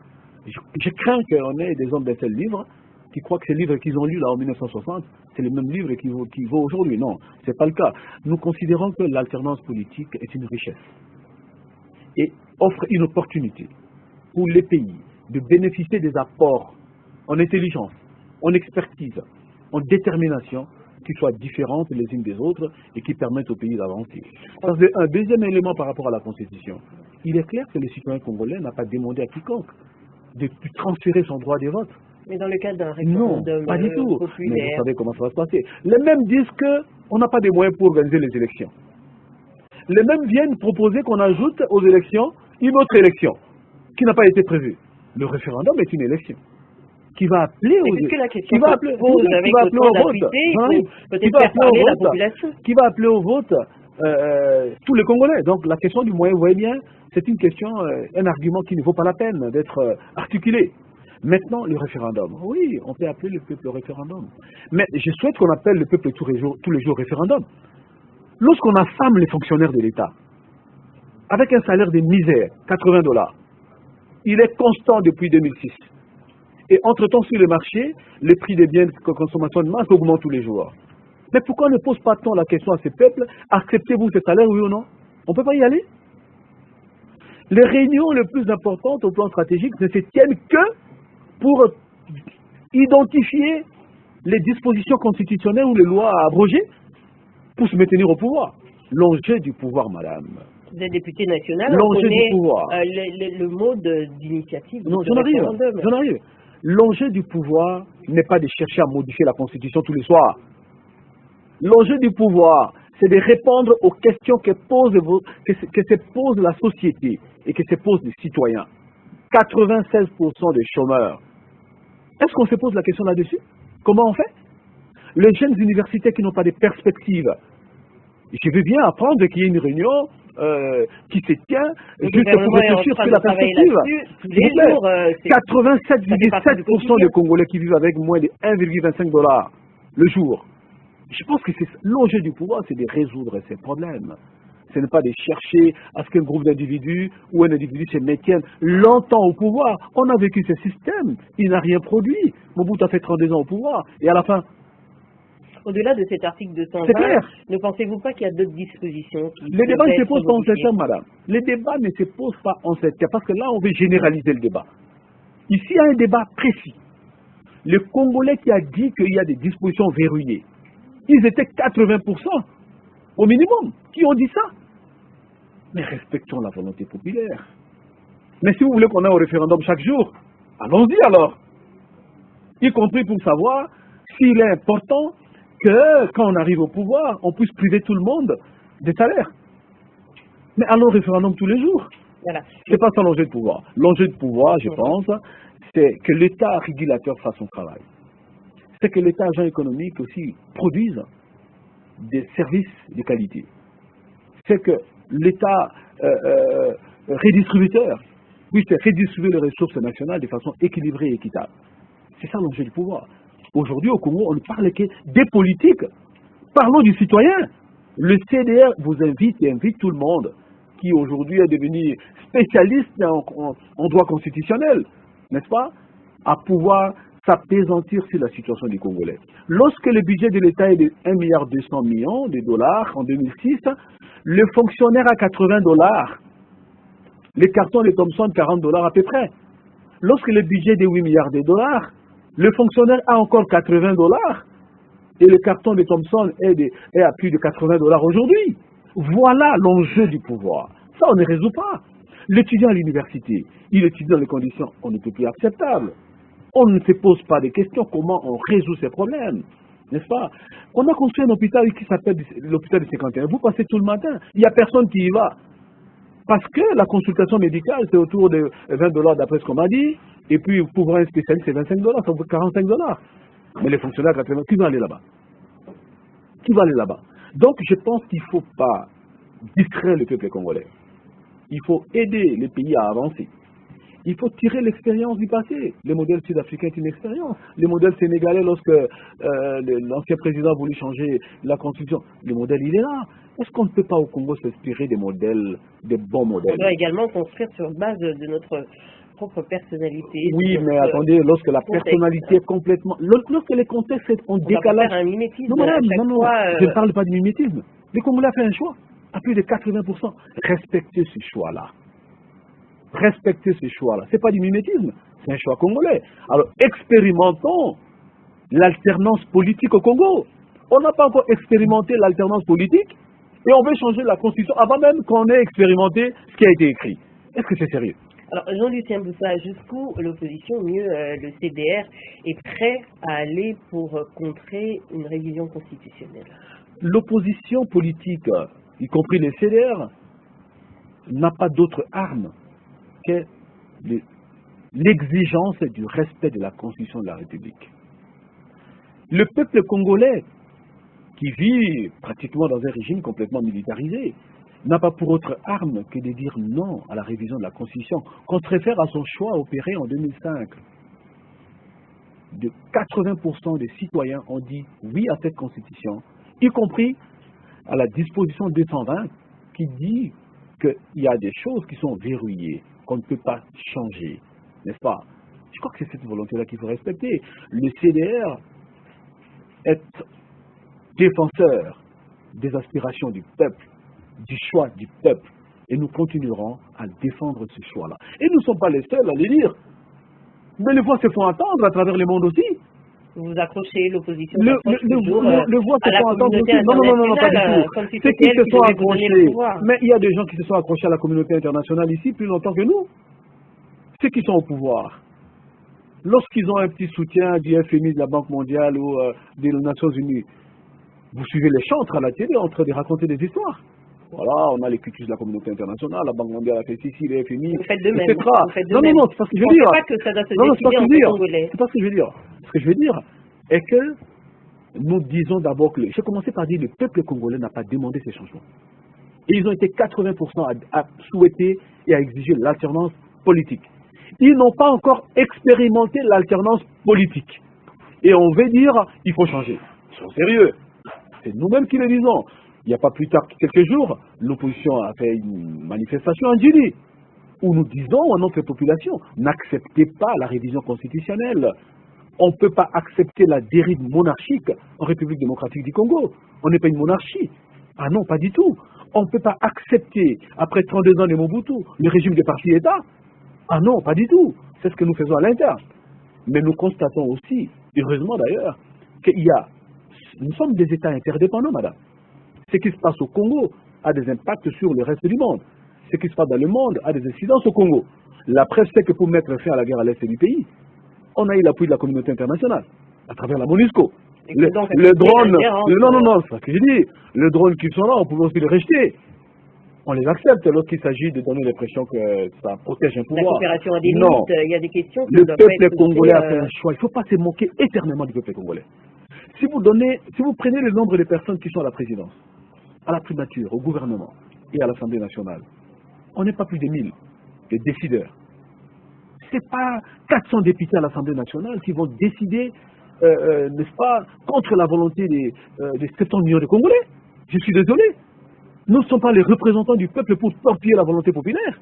Je crains qu'on ait des hommes d'un seul livre qui croient que ces livres qu'ils ont lus là en 1960, c'est les mêmes livres qui vaut aujourd'hui. Non, ce n'est pas le cas. Nous considérons que l'alternance politique est une richesse et offre une opportunité pour les pays de bénéficier des apports en intelligence, en expertise, en détermination qui soient différentes les unes des autres et qui permettent au pays d'avancer. Un deuxième élément par rapport à la Constitution. Il est clair que le citoyen congolais n'a pas demandé à quiconque de transférer son droit de vote. Mais dans le cadre d'un référendum pas du tout. populaire... Mais vous savez comment ça va se passer. Les mêmes disent qu'on n'a pas de moyens pour organiser les élections. Les mêmes viennent proposer qu'on ajoute aux élections une autre élection qui n'a pas été prévue. Le référendum est une élection qui va appeler au vote. Qui va appeler au vote tous les Congolais. Donc la question du moyen, vous voyez bien, c'est une question, un argument qui ne vaut pas la peine d'être articulé. Maintenant, le référendum. Oui, on peut appeler le peuple au référendum. Mais je souhaite qu'on appelle le peuple tous les jours au référendum. Lorsqu'on affame les fonctionnaires de l'État, avec un salaire de misère, 80 $, il est constant depuis 2006. Et entre-temps, sur le marché, les prix des biens de consommation de masse augmentent tous les jours. Mais pourquoi ne pose pas-t-on la question à ces peuples, acceptez-vous ce salaire, oui ou non? On ne peut pas y aller. Les réunions les plus importantes au plan stratégique ne se tiennent que pour identifier les dispositions constitutionnelles ou les lois à abroger pour se maintenir au pouvoir. L'enjeu du pouvoir, madame. Vous êtes député national, on L'enjeu du connaît pouvoir. le mode d'initiative Non, du j'en arrive. référendum. J'en arrive. L'enjeu du pouvoir n'est pas de chercher à modifier la Constitution tous les soirs. L'enjeu du pouvoir, c'est de répondre aux questions que se pose la société et que se posent les citoyens. 96% des chômeurs. Est-ce qu'on se pose la question là-dessus? Comment on fait? Les jeunes universitaires qui n'ont pas de perspectives. Je veux bien apprendre qu'il y ait une réunion qui se tient juste pour réfléchir sur la perspective. Tous les jours, 87% des Congolais qui vivent avec moins de 1,25 $ le jour. Je pense que c'est l'enjeu du pouvoir, c'est de résoudre ces problèmes. Ce n'est pas de chercher à ce qu'un groupe d'individus ou un individu se maintienne longtemps au pouvoir. On a vécu ce système, il n'a rien produit. Mobutu a fait 32 ans au pouvoir, et à la fin... Au-delà de cet article 220, ne pensez-vous pas qu'il y a d'autres dispositions qui... Les débats ne se posent pas en ces termes, madame. Les débats ne se posent pas en ces termes, parce que là, on veut généraliser le débat. Ici, il y a un débat précis. Le Congolais qui a dit qu'il y a des dispositions verrouillées, ils étaient 80% au minimum qui ont dit ça. Mais respectons la volonté populaire. Mais si vous voulez qu'on ait au référendum chaque jour, allons-y alors. Y compris pour savoir s'il est important que quand on arrive au pouvoir, on puisse priver tout le monde des salaires. Mais allons au référendum tous les jours. Voilà. C'est pas ça l'enjeu de pouvoir. L'enjeu de pouvoir, je pense, c'est que l'État régulateur fasse son travail. C'est que l'État agent économique aussi produise des services de qualité. C'est que l'État redistributeur puisse redistribuer les ressources nationales de façon équilibrée et équitable. C'est ça l'enjeu du pouvoir. Aujourd'hui, au Congo, on ne parle que des politiques. Parlons du citoyen. Le CDR vous invite et invite tout le monde qui aujourd'hui est devenu spécialiste en droit constitutionnel, n'est-ce pas, à pouvoir s'apaisantir sur la situation des Congolais. Lorsque le budget de l'État est de 1,2 milliard de dollars en 2006, le fonctionnaire a 80 $, les cartons de Thomson 40 $ à peu près. Lorsque le budget est de 8 milliards de dollars, le fonctionnaire a encore 80 $ et le carton de Thomson est à plus de 80 $ aujourd'hui. Voilà l'enjeu du pouvoir. Ça, on ne résout pas. L'étudiant à l'université, il étudie dans les conditions on ne peut plus acceptables. On ne se pose pas de questions comment on résout ces problèmes, n'est-ce pas? On a construit un hôpital qui s'appelle l'hôpital de 51. Vous passez tout le matin, il n'y a personne qui y va. Parce que la consultation médicale, c'est autour de 20 $ d'après ce qu'on m'a dit, et puis pour voir un spécialiste, c'est 25 $, ça vaut 45 $. Mais les fonctionnaires, qui va aller là-bas? Qui va aller là-bas? Donc je pense qu'il ne faut pas distraire le peuple congolais. Il faut aider les pays à avancer. Il faut tirer l'expérience du passé. Le modèle sud-africain est une expérience. Le modèle sénégalais, lorsque l'ancien président a voulu changer la constitution, le modèle, il est là. Est-ce qu'on ne peut pas au Congo s'inspirer des modèles, des bons modèles? On doit également construire sur base de notre propre personnalité. Oui, mais attendez, lorsque la personnalité est complètement... Lorsque les contextes sont en décalage... Faire un mimétisme. Non, madame, non, je ne parle pas de mimétisme. Le Congolais a fait un choix, à plus de 80%. Respectez ce choix-là. Respecter ces choix-là. Ce n'est pas du mimétisme, c'est un choix congolais. Alors, expérimentons l'alternance politique au Congo. On n'a pas encore expérimenté l'alternance politique et on veut changer la constitution avant même qu'on ait expérimenté ce qui a été écrit. Est-ce que c'est sérieux? Alors, Jean-Lucien Boussa, jusqu'où l'opposition, mieux le CDR, est prêt à aller pour contrer une révision constitutionnelle? L'opposition politique, y compris les CDR, n'a pas d'autre arme que l'exigence du respect de la Constitution de la République. Le peuple congolais, qui vit pratiquement dans un régime complètement militarisé, n'a pas pour autre arme que de dire non à la révision de la Constitution, qu'on se réfère à son choix opéré en 2005. De 80% des citoyens ont dit oui à cette Constitution, y compris à la disposition 220 qui dit qu'il y a des choses qui sont verrouillées, qu'on ne peut pas changer, n'est-ce pas? Je crois que c'est cette volonté-là qu'il faut respecter. Le CDR est défenseur des aspirations du peuple, du choix du peuple, et nous continuerons à défendre ce choix-là. Et nous ne sommes pas les seuls à le dire, mais les voix se font entendre à travers le monde aussi. Vous accrochez l'opposition Le voix se font entendre aussi. Non, pas du tout. Ceux qui se sont accrochés, mais il y a des gens qui se sont accrochés à la communauté internationale ici plus longtemps que nous. Ceux qui sont au pouvoir, lorsqu'ils ont un petit soutien du FMI, de la Banque mondiale ou des Nations Unies, vous suivez les chantres à la télé en train de raconter des histoires. Voilà, on a les cutus de la communauté internationale, la Banque mondiale a fait ceci, les FMI, vous faites de même, etc. Non, c'est pas ce que je veux dire. Pas que ça doit se décider en fait congolais. C'est pas ce que je veux dire. Ce que je veux dire est que nous disons d'abord que, j'ai commencé par dire que le peuple congolais n'a pas demandé ces changements. Et ils ont été 80% à souhaiter et à exiger l'alternance politique. Ils n'ont pas encore expérimenté l'alternance politique. Et on veut dire, il faut changer. Ils sont sérieux. C'est nous-mêmes qui le disons. Il n'y a pas plus tard que quelques jours, l'opposition a fait une manifestation en Guinée, où nous disons à notre population, n'acceptez pas la révision constitutionnelle. On ne peut pas accepter la dérive monarchique en République démocratique du Congo. On n'est pas une monarchie. Ah non, pas du tout. On ne peut pas accepter, après 32 ans de Mobutu, le régime des partis-États. Ah non, pas du tout. C'est ce que nous faisons à l'interne. Mais nous constatons aussi, heureusement d'ailleurs, nous sommes des États interdépendants, madame. Ce qui se passe au Congo a des impacts sur le reste du monde. Ce qui se passe dans le monde a des incidences au Congo. La preuve, c'est que pour mettre fin à la guerre à l'est du pays, on a eu l'appui de la communauté internationale, à travers la MONUSCO. Le drone, non, c'est ce que je dis. Le drone qui sont là, on pouvait aussi les rejeter. On les accepte lorsqu'il s'agit de donner l'impression que ça protège un pouvoir. La coopération a des limites, il y a des questions. Le peuple congolais a fait un choix. Il ne faut pas se moquer éternellement du peuple congolais. Si vous prenez le nombre de personnes qui sont à la présidence, à la primature, au gouvernement et à l'Assemblée nationale, on n'est pas plus de 1000 des décideurs. Ce n'est pas 400 députés à l'Assemblée nationale qui vont décider, n'est-ce pas, contre la volonté des 70 millions de Congolais. Je suis désolé. Nous ne sommes pas les représentants du peuple pour porter la volonté populaire.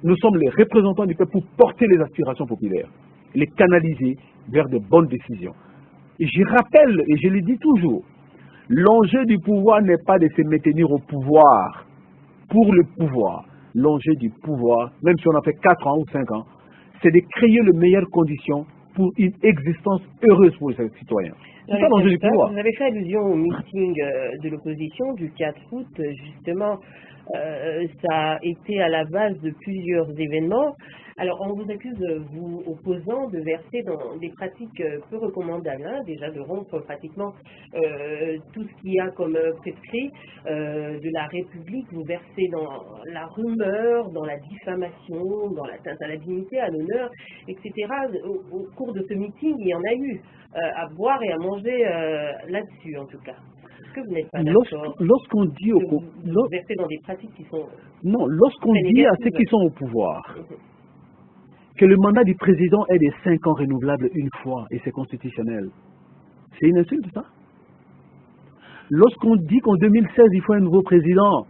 Nous sommes les représentants du peuple pour porter les aspirations populaires, les canaliser vers de bonnes décisions. Et je rappelle, et je le dis toujours, l'enjeu du pouvoir n'est pas de se maintenir au pouvoir pour le pouvoir. L'enjeu du pouvoir, même si on a fait 4 ans ou 5 ans, c'est de créer les meilleures conditions pour une existence heureuse pour les citoyens. C'est ça l'enjeu du pouvoir. Vous avez fait allusion au meeting de l'opposition du 4 août. Justement, ça a été à la base de plusieurs événements. Alors, on vous accuse, vous opposants, de verser dans des pratiques peu recommandables, hein, déjà de rompre pratiquement tout ce qu'il y a comme prescrit de la République. Vous versez dans la rumeur, dans la diffamation, dans l'atteinte à la dignité, à l'honneur, etc. Au cours de ce meeting, il y en a eu à boire et à manger là-dessus, en tout cas. Est-ce que vous n'êtes pas d'accord? Lorsqu'on dit vous versez dans des pratiques qui sont... Non, lorsqu'on dit à ceux qui sont au pouvoir que le mandat du président est de 5 ans renouvelable une fois et c'est constitutionnel, c'est une insulte, ça? Lorsqu'on dit qu'en 2016, il faut un nouveau président,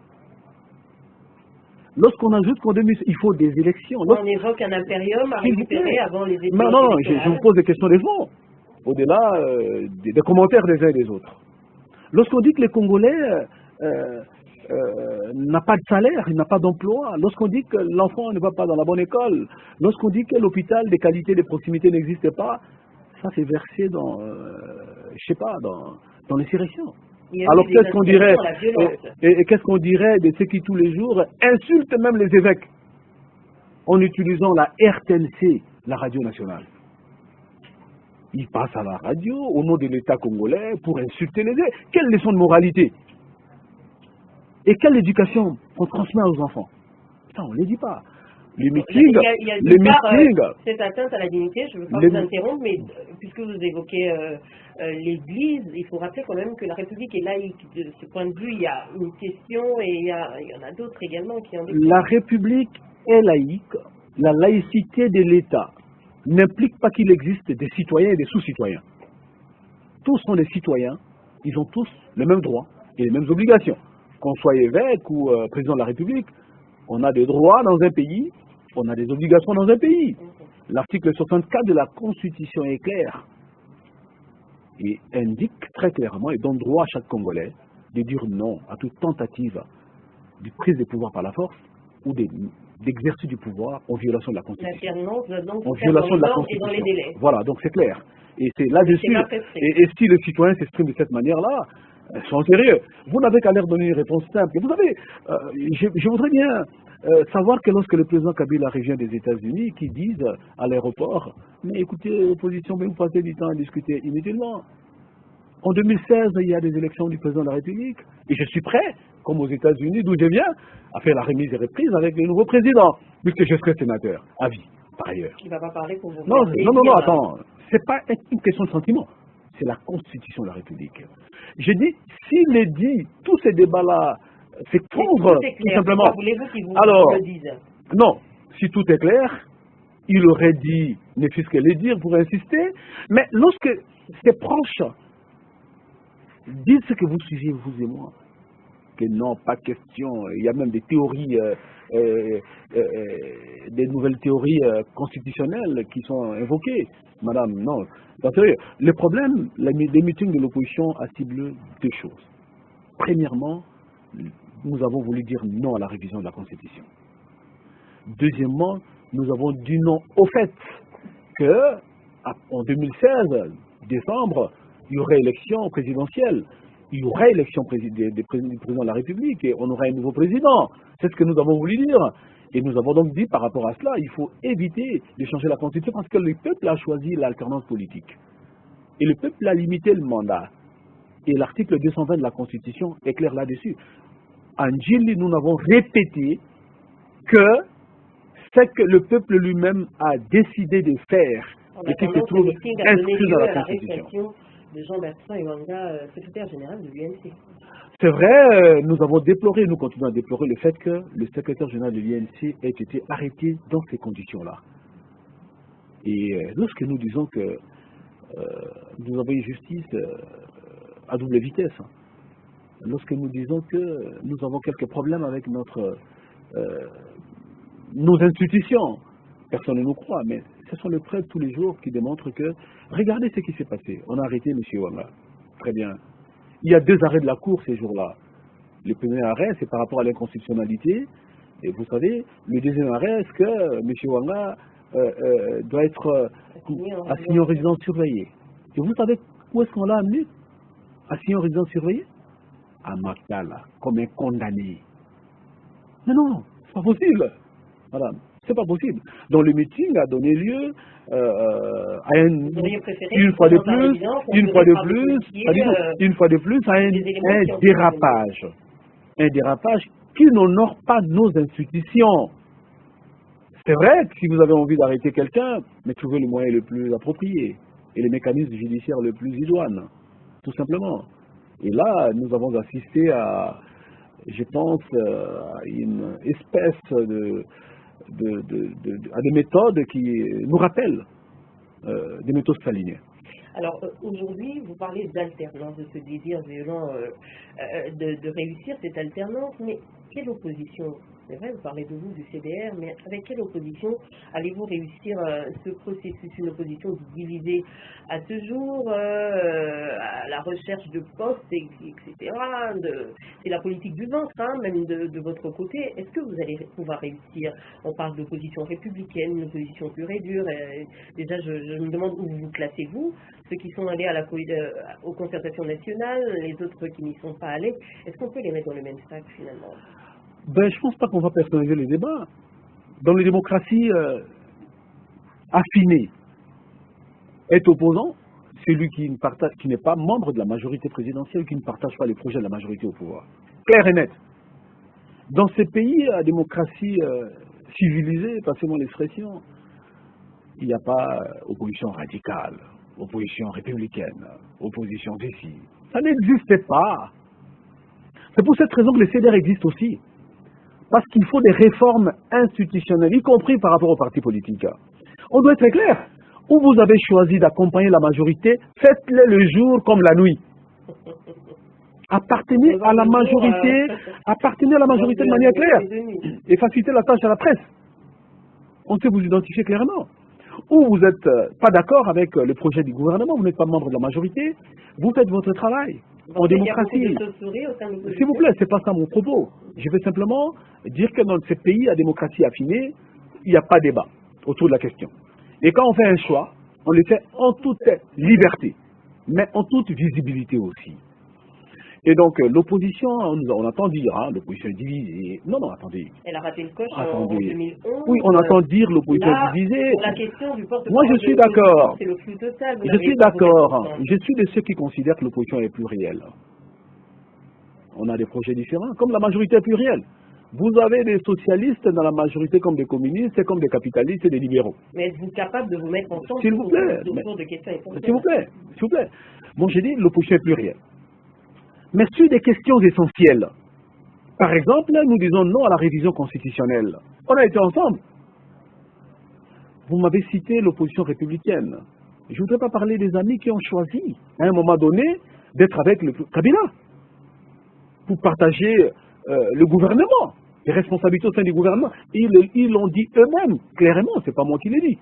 lorsqu'on ajoute qu'en 2016, il faut des élections... On évoque un impérium à récupérer avant les élections. Non, je vous pose des questions des fonds, au-delà des commentaires des uns et des autres. Lorsqu'on dit que les Congolais n'a pas de salaire, il n'a pas d'emploi, lorsqu'on dit que l'enfant ne va pas dans la bonne école, lorsqu'on dit que l'hôpital de qualité de proximité n'existe pas, ça c'est versé dans, je sais pas, dans les directions. Alors qu'est-ce qu'on dirait, et qu'est-ce qu'on dirait de ceux qui tous les jours insultent même les évêques en utilisant la RTNC, la radio nationale? Ils passent à la radio au nom de l'État congolais pour insulter les évêques. Quelle leçon de moralité? Et quelle éducation on transmet aux enfants? Ça, on ne les dit pas. Les meetings, il y a les d'une part, meetings, cette atteinte à la dignité, je ne veux pas vous interrompre, mais puisque vous évoquez l'Église, il faut rappeler quand même que la République est laïque. De ce point de vue, il y a une question et il y en a d'autres également qui en découlent. la République est laïque. La laïcité de l'État n'implique pas qu'il existe des citoyens et des sous-citoyens. Tous sont des citoyens, ils ont tous les mêmes droits et les mêmes obligations. Qu'on soit évêque ou président de la République, on a des droits dans un pays, on a des obligations dans un pays. L'article 64 de la Constitution est clair et indique très clairement et donne droit à chaque Congolais de dire non à toute tentative de prise de pouvoir par la force ou d'exercice du pouvoir en violation de la Constitution. Donc, En violation de la Constitution. et dans les délais. Voilà, donc c'est clair. Et c'est là-dessus. Et si les citoyens s'expriment de cette manière-là, soyons sérieux. Vous n'avez qu'à leur donner une réponse simple. Et vous savez, je voudrais bien savoir que lorsque le président Kabila revient des États-Unis, qui disent à l'aéroport, mais écoutez, l'opposition, mais vous passez du temps à discuter inutilement. En 2016, il y a des élections du président de la République, et je suis prêt, comme aux États-Unis, d'où je viens, à faire la remise et reprise avec le nouveau président, puisque je serai sénateur, à vie, par ailleurs. Il ne va pas parler pour vous. Non, attends, c'est pas une question de sentiment, c'est la Constitution de la République. Je dis, s'il est dit, tous ces débats-là s'effondrent, tout simplement. Voulez-vous qu'ils vous Alors, le disent? Non, si tout est clair, il aurait dit, ne fût-ce que le dire pour insister, mais lorsque ses proches disent ce que vous suivez, vous et moi, que non, pas question, il y a même des théories, des nouvelles théories constitutionnelles qui sont invoquées. Madame, non, sérieux. Le problème, les meetings de l'opposition a ciblé deux choses. Premièrement, nous avons voulu dire non à la révision de la Constitution. Deuxièmement, nous avons dit non au fait que en 2016, décembre, il y aurait élection présidentielle, il y aurait élection du président de la République et on aurait un nouveau président. C'est ce que nous avons voulu dire. Et nous avons donc dit par rapport à cela, il faut éviter de changer la Constitution parce que le peuple a choisi l'alternance politique. Et le peuple a limité le mandat. Et l'article 220 de la Constitution est clair là-dessus. En Djili, nous avons répété que c'est que le peuple lui-même a décidé de faire et qui se trouve inscrit dans la Constitution. De Jean-Bertrand Iwanga, secrétaire général de l'UNC. C'est vrai, nous avons déploré, nous continuons à déplorer le fait que le secrétaire général de l'UNC ait été arrêté dans ces conditions-là. Et lorsque nous disons que nous avons une justice à double vitesse, lorsque nous disons que nous avons quelques problèmes avec nos institutions, personne ne nous croit, mais ce sont les preuves tous les jours qui démontrent que, regardez ce qui s'est passé. On a arrêté M. Iwanga. Très bien. Il y a deux arrêts de la Cour ces jours-là. Le premier arrêt, c'est par rapport à l'inconstitutionnalité. Et vous savez, le deuxième arrêt, est-ce que M. Iwanga doit être assigné en résidence surveillée. Et vous savez où est-ce qu'on l'a amené? Assigné en résidence surveillée? À Makala, comme un condamné. Mais non, c'est pas possible. Voilà. C'est pas possible. Donc le meeting a donné lieu à une fois de plus à un dérapage. Un dérapage qui n'honore pas nos institutions. C'est vrai que si vous avez envie d'arrêter quelqu'un, mais trouvez le moyen le plus approprié et les mécanismes judiciaires le plus idoines, tout simplement. Et là, nous avons assisté à, je pense, à une espèce à des méthodes qui nous rappellent des méthodes staliniennes. Alors aujourd'hui, vous parlez d'alternance, de ce désir violent de réussir cette alternance, mais quelle opposition? C'est vrai, vous parlez de vous, du CDR, mais avec quelle opposition allez-vous réussir ce processus? Une opposition divisée à ce jour, à la recherche de postes, etc. C'est la politique du ventre, hein, même de votre côté. Est-ce que vous allez pouvoir réussir? On parle d'opposition républicaine, une opposition pure et dure. Déjà, je me demande où vous classez-vous. Ceux qui sont allés aux concertations nationales, les autres qui n'y sont pas allés, est-ce qu'on peut les mettre dans le même sac finalement? Ben, je ne pense pas qu'on va personnaliser les débats. Dans les démocraties affinées, est opposant celui qui n'est pas membre de la majorité présidentielle, qui ne partage pas les projets de la majorité au pouvoir. Clair et net. Dans ces pays à démocratie civilisée, passez-moi l'expression. Il n'y a pas opposition radicale, opposition républicaine, opposition d'ici. Ça n'existait pas. C'est pour cette raison que les CDR existent aussi. Parce qu'il faut des réformes institutionnelles, y compris par rapport aux partis politiques. On doit être très clair. Où vous avez choisi d'accompagner la majorité, faites-le le jour comme la nuit. Appartenez à la majorité de manière claire et facilitez la tâche à la presse. On sait vous identifier clairement. Ou vous n'êtes pas d'accord avec le projet du gouvernement, vous n'êtes pas membre de la majorité, vous faites votre travail en démocratie. S'il vous plaît, ce n'est pas ça mon propos. Je veux simplement dire que dans ces pays à démocratie affinée, il n'y a pas de débat autour de la question. Et quand on fait un choix, on le fait en toute liberté, mais en toute visibilité aussi. Et donc, l'opposition, on entend dire, hein, l'opposition est divisée. Non, non, attendez. Elle a raté le coche en 2011. Oui, on entend dire l'opposition est divisée. La question du porte-parole. Moi, je suis d'accord. C'est le flou total. Je suis d'accord. Je suis de ceux qui considèrent que l'opposition est plurielle. On a des projets différents, comme la majorité est plurielle. Vous avez des socialistes dans la majorité comme des communistes, comme des capitalistes et des libéraux. Mais êtes-vous capable de vous mettre ensemble s'il vous plaît, autour de questions essentielles? S'il vous plaît, s'il vous plaît. Bon, j'ai dit l'opposition est plurielle. Mais sur des questions essentielles, par exemple, nous disons non à la révision constitutionnelle. On a été ensemble. Vous m'avez cité l'opposition républicaine. Je ne voudrais pas parler des amis qui ont choisi, à un moment donné, d'être avec le Kabila pour partager le gouvernement, les responsabilités au sein du gouvernement. Ils l'ont dit eux-mêmes, clairement, ce n'est pas moi qui l'ai dit.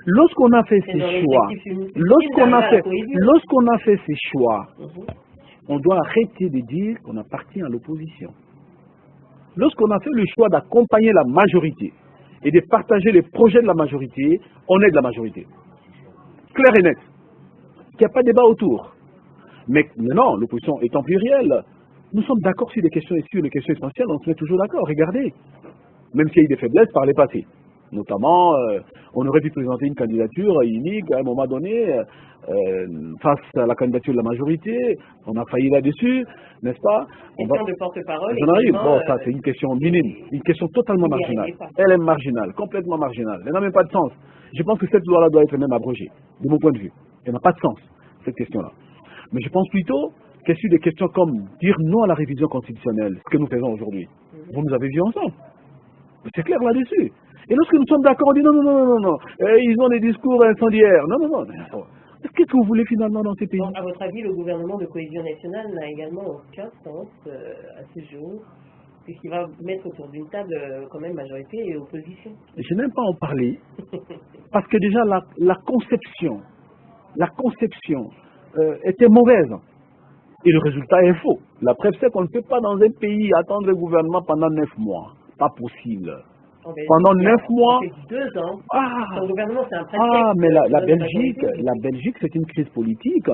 Lorsqu'on a fait ces choix, lorsqu'on a fait ces choix, on doit arrêter de dire qu'on appartient à l'opposition. Lorsqu'on a fait le choix d'accompagner la majorité et de partager les projets de la majorité, on est de la majorité. Clair et net. Il n'y a pas de débat autour. Mais maintenant, l'opposition étant plurielle, nous sommes d'accord sur les questions essentielles, on se met toujours d'accord. Regardez, même s'il y a eu des faiblesses par les passés. Notamment, on aurait pu présenter une candidature unique à un moment donné, face à la candidature de la majorité, on a failli là-dessus, n'est-ce pas? Question de porte-parole. Bon, ça c'est une question minime, une question totalement marginale. Elle est marginale, complètement marginale. Elle n'a même pas de sens. Je pense que cette loi-là doit être même abrogée, de mon point de vue. Elle n'a pas de sens, cette question-là. Mais je pense plutôt que sur des questions comme dire non à la révision constitutionnelle, ce que nous faisons aujourd'hui, vous nous avez vu ensemble. C'est clair là-dessus. Et lorsque nous sommes d'accord, on dit non, non, non, non, non, ils ont des discours incendiaires. Non, non, non. Qu'est-ce que vous voulez finalement dans ces pays? À votre avis, le gouvernement de cohésion nationale n'a également aucun sens à ce jour, puisqu'il va mettre autour d'une table quand même majorité et opposition. Je n'aime pas en parler, parce que déjà la conception était mauvaise. Et le résultat est faux. La preuve, c'est qu'on ne peut pas dans un pays attendre le gouvernement pendant 9 mois. Pas possible. Pendant 9 mois. Ça fait 2 ans. Son gouvernement, c'est un prétexte. Mais la Belgique, c'est une crise politique.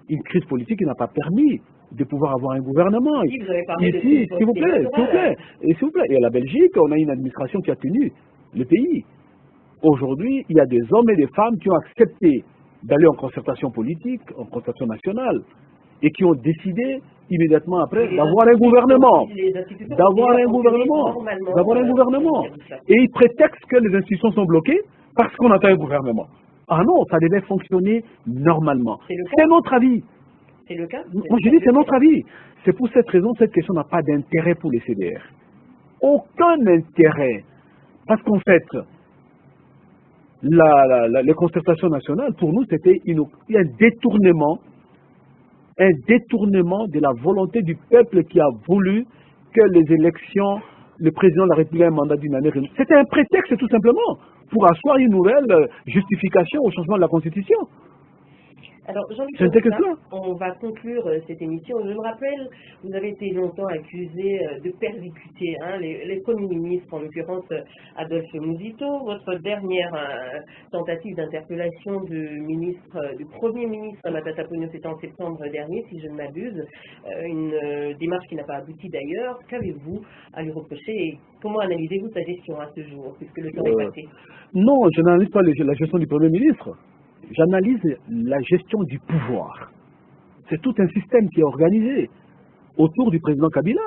Une crise politique qui n'a pas permis de pouvoir avoir un gouvernement. Ici, vous avez parlé ici, s'il vous plaît, s'il vous plaît. Et à la Belgique, on a une administration qui a tenu le pays. Aujourd'hui, il y a des hommes et des femmes qui ont accepté d'aller en concertation politique, en concertation nationale, et qui ont décidé immédiatement après d'avoir un gouvernement. Et ils prétextent que les institutions sont bloquées parce qu'on attend un gouvernement. Ah non, ça devait fonctionner normalement. C'est notre avis. C'est le cas. Moi je dis c'est notre avis. C'est pour cette raison que cette question n'a pas d'intérêt pour les CDR. Aucun intérêt. Parce qu'en fait, les concertations nationales, pour nous, c'était un détournement de la volonté du peuple qui a voulu que les élections, le président de la République ait un mandat d'une année. C'était un prétexte tout simplement pour asseoir une nouvelle justification au changement de la Constitution. Alors, Jean-Luc, on va conclure cette émission. Je me rappelle, vous avez été longtemps accusé de persécuter les premiers ministres, en l'occurrence Adolphe Muzito. Votre dernière tentative d'interpellation du Premier ministre Matata Ponyo, c'était en septembre dernier, si je ne m'abuse. Une démarche qui n'a pas abouti d'ailleurs. Qu'avez-vous à lui reprocher et comment analysez-vous sa gestion à ce jour, puisque le temps est passé? Non, je n'analyse pas la gestion du Premier ministre. J'analyse la gestion du pouvoir. C'est tout un système qui est organisé autour du président Kabila.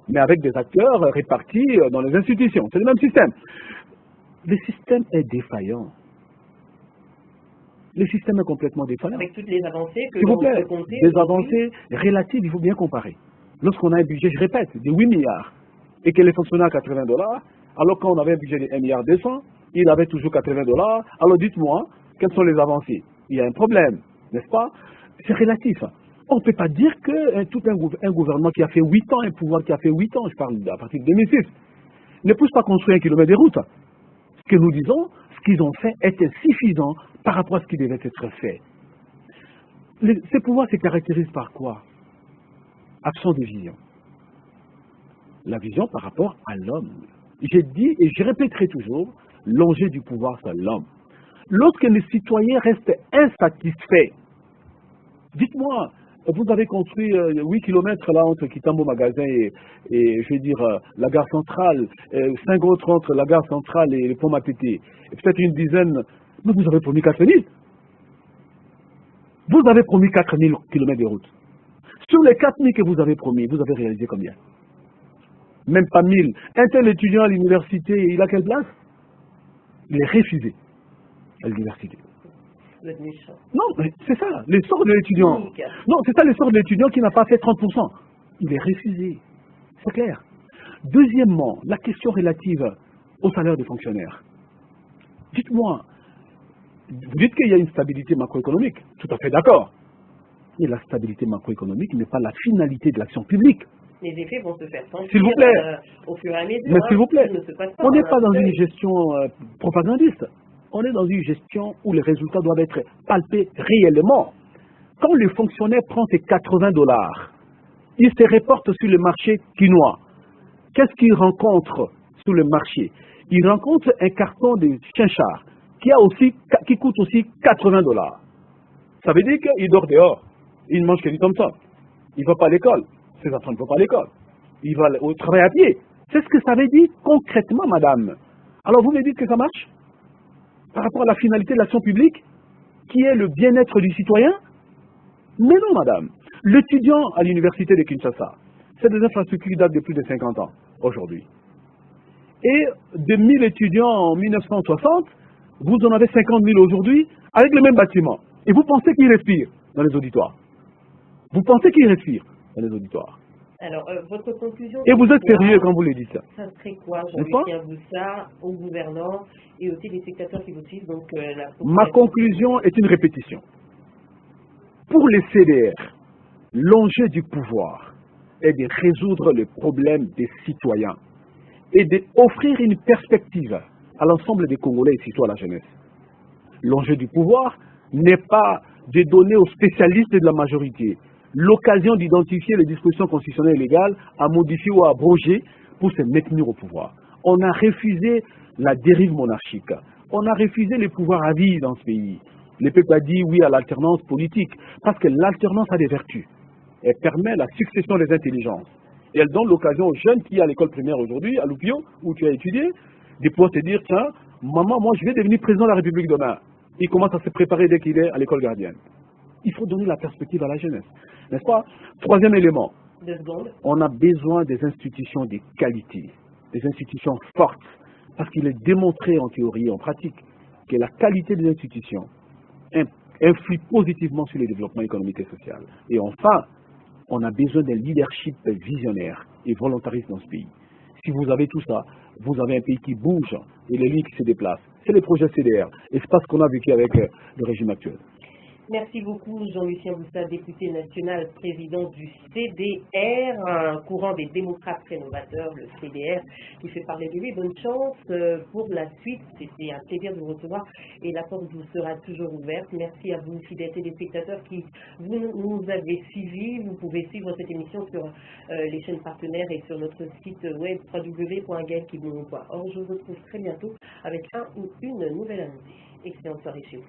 mais avec des acteurs répartis dans les institutions. C'est le même système. Le système est défaillant. Le système est complètement défaillant. Avec toutes les avancées que S'il vous l'on plaît, peut compter. des avancées relatives, il faut bien comparer. Lorsqu'on a un budget, je répète, de 8 milliards, et que les fonctionnaires à 80 $, alors qu'on avait un budget de 1,2 milliard, il avait toujours 80 $, alors dites-moi, quelles sont les avancées? Il y a un problème, n'est-ce pas? C'est relatif. On ne peut pas dire que tout un gouvernement qui a fait 8 ans, un pouvoir qui a fait 8 ans, je parle à partir de 2006, ne pousse pas construire 1 kilomètre de route. Ce que nous disons, ce qu'ils ont fait est insuffisant par rapport à ce qui devait être fait. Ces pouvoirs se caractérisent par quoi? Absence de vision. La vision par rapport à l'homme. J'ai dit et je répéterai toujours, l'enjeu du pouvoir, c'est l'homme. Lorsque les citoyens restent insatisfaits, dites-moi, vous avez construit 8 km là entre Kitambo magasin et je vais dire la gare centrale, 5 autres entre la gare centrale et le pont Matete, et peut-être une dizaine, mais vous avez promis 4 000. Vous avez promis 4 000 km de route. Sur les 4 000 que vous avez promis, vous avez réalisé combien? Même pas 1000. Un tel étudiant à l'université, il a quelle place? Il est refusé à l'université. Non, mais c'est ça, l'essor de l'étudiant. Non, c'est ça l'essor de l'étudiant qui n'a pas fait 30%. Il est refusé. C'est clair. Deuxièmement, la question relative au salaire des fonctionnaires. Dites-moi, vous dites qu'il y a une stabilité macroéconomique. Tout à fait d'accord. Mais la stabilité macroéconomique n'est pas la finalité de l'action publique. Les effets vont se faire sentir s'il vous plaît. Au fur et à mesure. Mais s'il vous plaît, on n'est pas dans seul. une gestion propagandiste. On est dans une gestion où les résultats doivent être palpés réellement. Quand le fonctionnaire prend ses 80 $, il se reporte sur le marché quinois. Qu'est-ce qu'il rencontre sur le marché? Il rencontre un carton de chinchard qui coûte aussi 80 $. Ça veut dire qu'il dort dehors. Il ne mange que du comme ça. Il ne va pas à l'école. Ses enfants ne vont pas à l'école. Il va au travail à pied. C'est ce que ça veut dire concrètement, madame. Alors vous me dites que ça marche? Par rapport à la finalité de l'action publique, qui est le bien-être du citoyen? Mais non, madame. L'étudiant à l'université de Kinshasa, c'est des infrastructures qui datent de plus de 50 ans aujourd'hui. Et de 1000 étudiants en 1960, vous en avez 50 000 aujourd'hui avec le même bâtiment. Et vous pensez qu'ils respirent dans les auditoires? Vous pensez qu'ils respirent dans les auditoires? Alors, votre conclusion... Et vous êtes sérieux quand vous le dites ça? Ça serait quoi, Jean-Lucien Boussa, aux gouvernants et aux téléspectateurs qui vous suivent donc, Ma conclusion est une répétition. Pour les CDR, l'enjeu du pouvoir est de résoudre les problèmes des citoyens et d'offrir une perspective à l'ensemble des Congolais et surtout à la jeunesse. L'enjeu du pouvoir n'est pas de donner aux spécialistes de la majorité l'occasion d'identifier les dispositions constitutionnelles et légales à modifier ou à abroger pour se maintenir au pouvoir. On a refusé la dérive monarchique. On a refusé les pouvoirs à vie dans ce pays. Le peuple a dit oui à l'alternance politique parce que l'alternance a des vertus. Elle permet la succession des intelligences. Et elle donne l'occasion aux jeunes qui sont à l'école primaire aujourd'hui, à l'Oupio, où tu as étudié, de pouvoir te dire, tiens, maman, moi je vais devenir président de la République demain. Il commence à se préparer dès qu'il est à l'école gardienne. Il faut donner la perspective à la jeunesse, n'est-ce pas? Troisième élément, on a besoin des institutions de qualité, des institutions fortes, parce qu'il est démontré en théorie et en pratique que la qualité des institutions influe positivement sur le développement économique et social. Et enfin, on a besoin d'un leadership visionnaire et volontariste dans ce pays. Si vous avez tout ça, vous avez un pays qui bouge et les lignes qui se déplacent. C'est le projet CDR. Et c'est pas ce qu'on a vécu avec le régime actuel. Merci beaucoup Jean-Lucien Boussa, député national, président du CDR, un courant des démocrates rénovateurs, le CDR, qui fait parler de lui. Bonne chance pour la suite. C'était un plaisir de vous recevoir et la porte vous sera toujours ouverte. Merci à vous, fidèles téléspectateurs, qui vous nous avez suivis. Vous pouvez suivre cette émission sur les chaînes partenaires et sur notre site web www.gaelkibongo.org. Je vous retrouve très bientôt avec un ou une nouvelle invitée. Excellente soirée chez vous.